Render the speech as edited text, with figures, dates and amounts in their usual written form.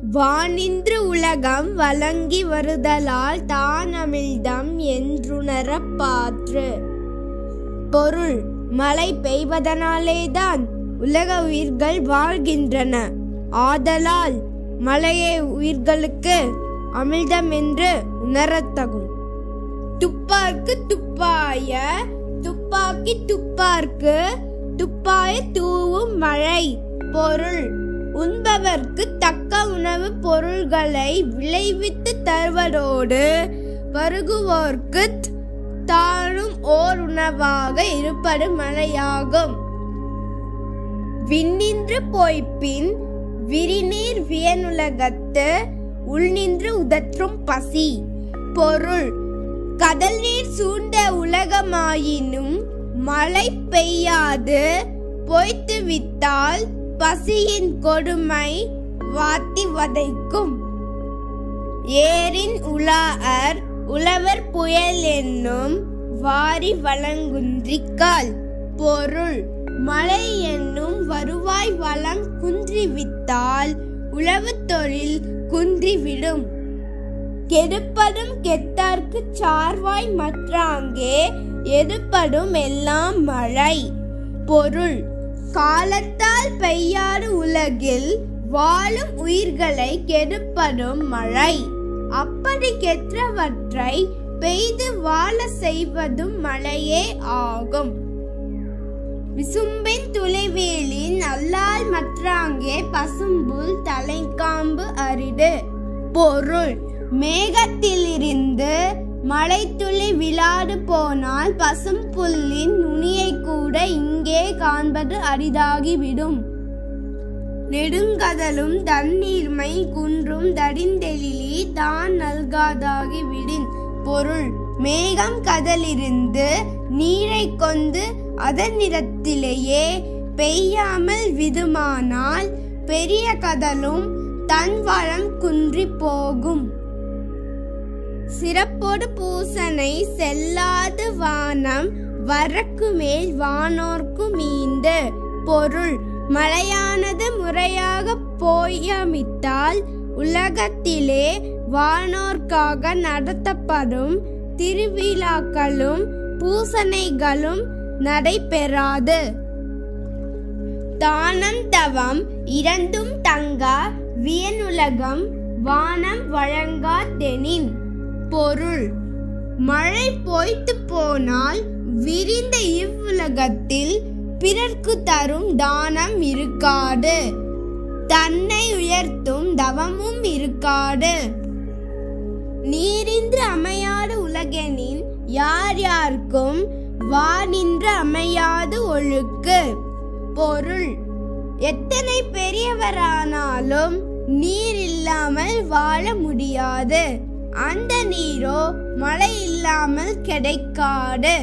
வானின்று உலகம் வழங்கி வருதலால் தான் அமிழ்தம் என்றுணரப் பாற்று. பொருள்: மழை பெய்வதனாலேதான் உலக உயிர்கள் வாழ்கின்றன. ஆதலால் மழையே உயிர்களுக்கு அமிழ்தம் என்று உணரத்தகும். துப்பார்க்கு துப்பாய, துப்பாக்கி துப்பார்க்கு துப்பாய தூவும் மழை. பொருள்: உண்பவர்க்கு தக்க உணவுப் பொருள்களை விளைவித்து தருவதோடு பருகுவோர்க்கு தானும் ஓர் உணவாக இருப்பது மழையாகும். விண்ணின்று போய்ப்பின் விரிநீர் வியனுலகத்து உள்நின்று உதற்றும் பசி. பொருள்: கடல் நீர் சூழ்ந்த உலகமாயினும் மழை பெய்யாது பொய்த்து விட்டால் பசியின் கொடுமை வாட்டி வதைக்கும். ஏரின் உலாஅர் உழவர் புயல் என்னும் வாரி வளங்குன்றிக்கால். பொருள்: மழை என்னும் வருவாய் வளம் குன்றிவிட்டால் உழவு தொழில் குன்றிவிடும். கெடுப்பதும் கெட்டார்க்கு சார்வாய் மற்றாங்கே எடுப்படும் எல்லாம் மழை. பொருள்: காலத்தால் பெய்யாது உலகில் வாழும் உயிர்களை கெடுப்பதும் மழை. அப்படி கெட்டவற்றை பெய்து வாழ செய்வதும் மழையே ஆகும். விசும்பின் துளைவேலின் அல்லால் மற்றாங்கே பசும்புல் தலைக்காம்பு அரிது. பொருள்: மேகத்திலிருந்து மழை துளி விழாது போனால் பசும்புல்லின் நுனியை கூட இங்கே காண்பது அரிதாகிவிடும். நெடுங்கடலும் தண்ணீர்மை குன்றும் தடிந்தெழிலி தான் நல்காதாகி விடின். பொருள்: மேகம் கடலிருந்து நீரை கொண்டு அதனிடத்திலேயே பெய்யாமல் விடுமானால் பெரிய கடலும் தன் வளம் குன்றி போகும். சிறப்போடு பூசனை செல்லாது வானம் வரக்கு மேல் வானோர்க்கு மீண்டு. பொருள்: மழையானது முறையாக போயமிட்டால் உலகத்திலே வானோர்க்காக நடத்தப்படும் திருவிழாக்களும் பூசனைகளும் நடைபெறாது. தானம் தவம் இரண்டும் தங்கா வியனுலகம் வானம் வழங்காதெனின். பொருள்: மழை பொய்த்து போனால் விரிந்த இவ்வுலகத்தில் பிறர்க்கு தரும் தானம் இருக்காது, தன்னை உயர்த்தும் தவமும் இருக்காது. நீரின்று அமையாது உலகெனின் யார் யார்க்கும் வானின்று அமையாது ஒழுக்கு. பொருள்: எத்தனை பெரியவரானாலும் நீர் இல்லாமல் வாழ முடியாது. அந்த நீரோ மழை இல்லாமல் கிடைக்காது.